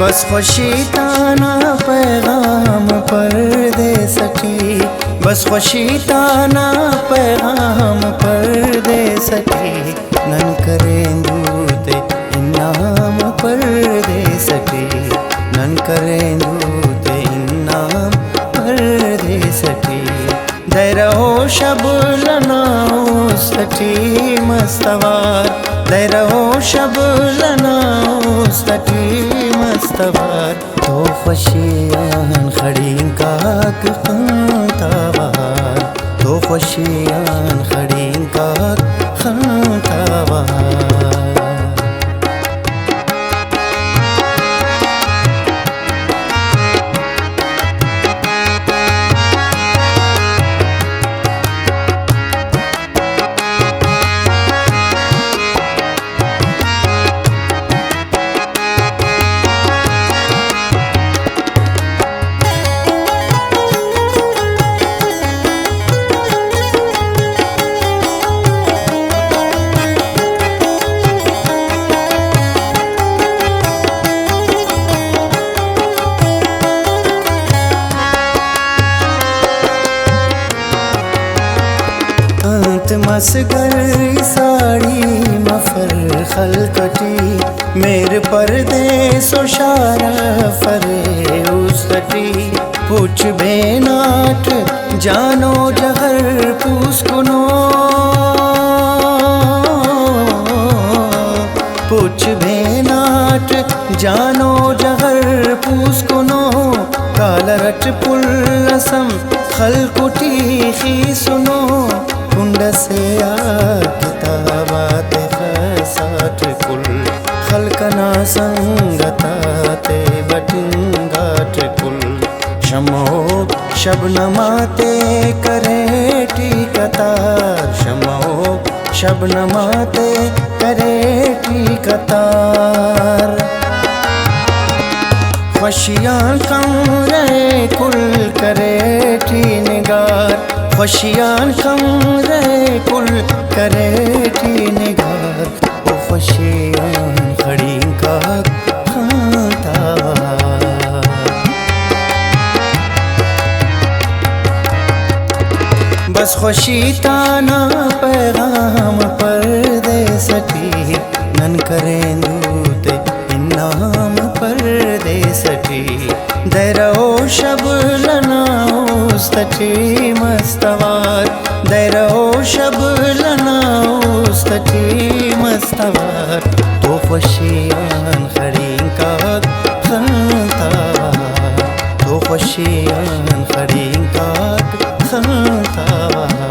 बस खुशी ताना पैगाम परदेस की, बस खुशी ताना पैगाम परदेस की, नन करेंदूते इन्नाम परदेस की, नन करेंदूते इन्नाम परदेस की, दैरहो शबुलनाओ सठी मस्तवार, दैरहो शबुलनाओ सठी मस्तवार, तो खुशियान खड़ी काक खंतावार, तो खुशियान खड़ी काक खंतावार। मसगर साड़ी मफर खलकटी, मेर परदेसो शारा फरे उसकटी, पुछ बेनाट जानो जहर पूसकुनो, पुछ बेनाट जानो जहर पूसकुनो, कालरट पुल्लसम खलकुटी खी सुनो, कुंड से किताबात खसाट कुल, खलकना संगताते बटिंगाट कुल, शमो शबनमाते करे टीकतार, शमो शबनमाते करे टीकतार, खुशियाँ कमरे कुल करे टी निगार, खुशियाँ कमरे कुल करे टी निगार, ओ खुशियाँ खड़ी काक खंतावार। बस खुशी ताना पैगाम परदेस की, नन करेंदूते इन्नाम परदेस की, दैरहो शबुलनाओ सठी मस्तवार, दैरहो शबुलनाओ सठी मस्तवार, तो खुशियान खड़ी काक खंतावार, तो खुशियान खड़ी काक खंतावार।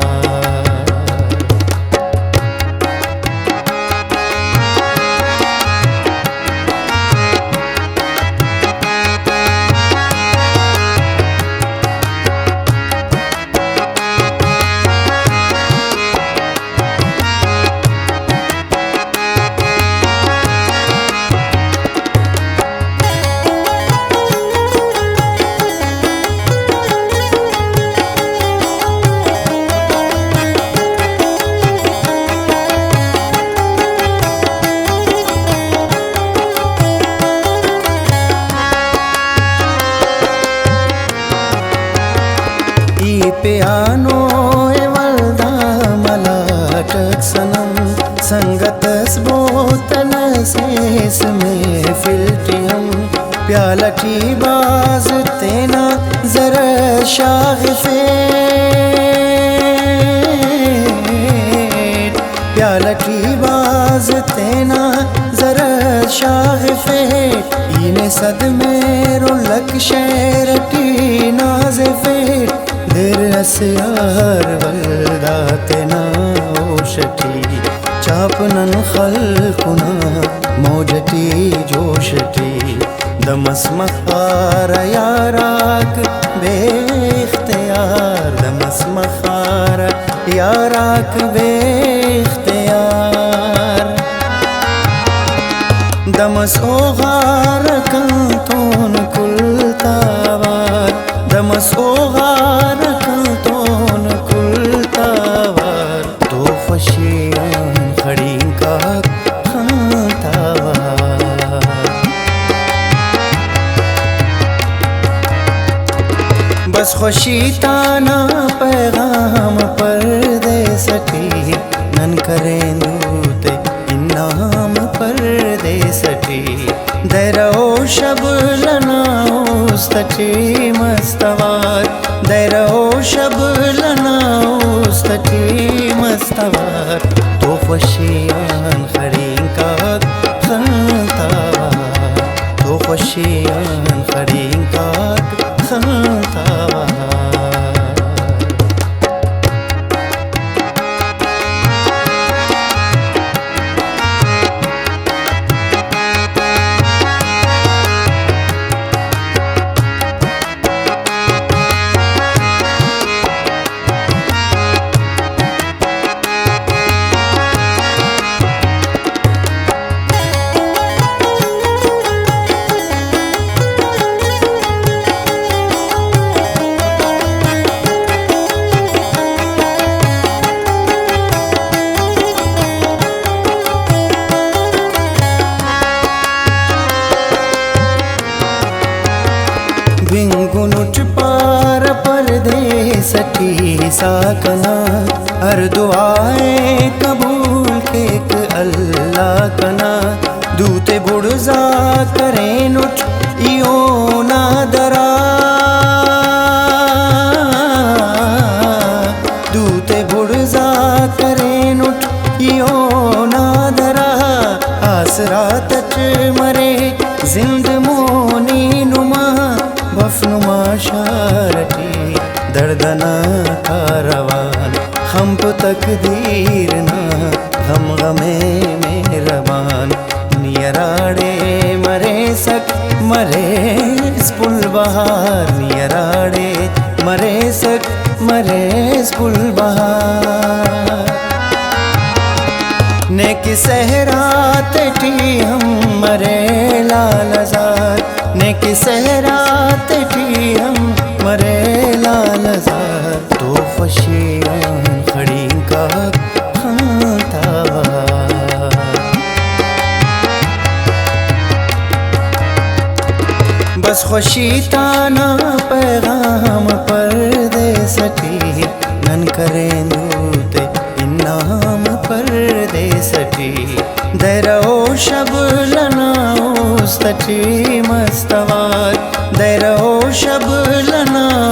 पियानो वल्दा मलाटक सनम, संगतस बोतन सेस में फिल्टियम, प्यालटी बाज तेना जरा शागफे, प्यालटी बाज तेना जरा शागफे, इने सद मेरो लक शेरटी नाज़फे, दिर असयार वल्दाते नाओशटी, चापनन खलकुना मौजटी जोशटी, दमस मखार याराक बेख्तियार, दमस मखार याराक बेख्तियार, दमस ओगार कंतोन कुलतावार, दमस ओगार कंतोन कुलतावार, तो खुशियाँ खड़ी काक खंतावार। करेंदूते इनाम परदेसटी दरो शबलनाउस्तटी मस्तवार दरो शबलनाउस्तटी मस्तवार तो खुशियान खरींकाक खंतावार तो खुशियान खरींकाक खंतावार विंगुनुच पार परदेसटी साकना हर दुआए कबूल केक अल्लाह कना दूते बुड़जा करें नुच इयो नादरा दूते बुड़जा करें नुच इयो नादरा आसरा तच मरे जिंद मोनी नुमा बफनुमा शारटी दर्दना कारवान हम तो तकदीर ना हम गमे मेहरबान नियराड़े मरे सक मरे स्पुल बहार नियराड़े मरे सक मरे स्पुल बहार नेक सहरात टी हम मरे लालजार नेक सहरात टी हम मरे लालजार तो खुशियान खड़ी का खांतावार बस खुशी ताना पैगाम परदेसटी नन करेंदूते इनाम परदेसटी दरो शबलनाउस्तटी मस्तवार दरो शबलनाउस्तटी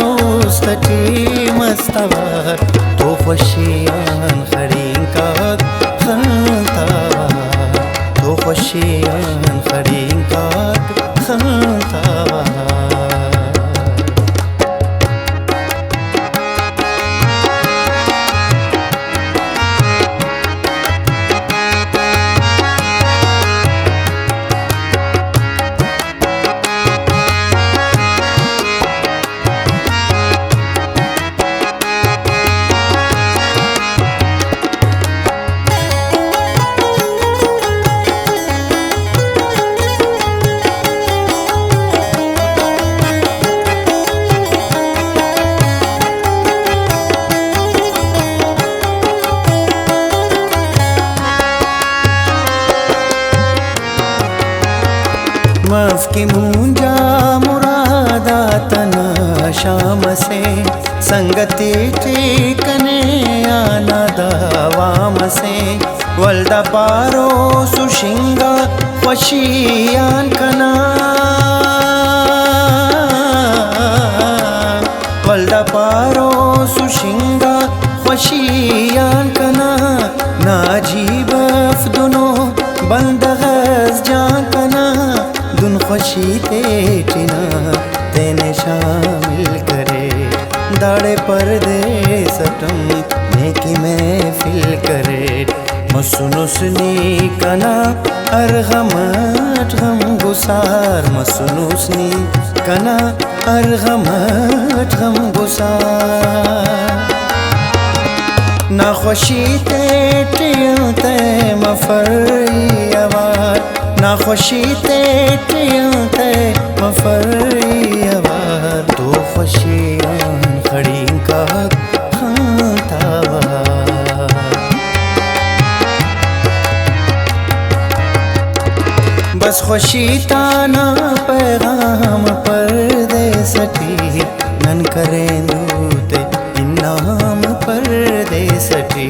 मस्तवार तो खुशियान खरींकाक खंतावार तो खुशियान खरींकाक खंतावार माफ की मूंजा मुरादा तना शाम से संगति ठिकने आना दावाम से वल्दा पारो सुशिंगा वशियान कना वल्दा पारो सुशिंगा वशियान कना नाजीब अफदुनो बंदगज जान कना दुन खुशी तेटिना तेने शामिल करे दाड़े परदेसटम नेकी महफिल करे मसुनुसनी कना अरगमट गम गुसार मसुनुसनी कना अरगमट गम गुसार ना खुशी तेटियते मफरियावार ना खुशी तेटियते मफरियावार तो खुशियान खड़ी का खांतावार बस खुशी ताना पैगाम परदेसटी नन करेंदूते इनाम परदेसटी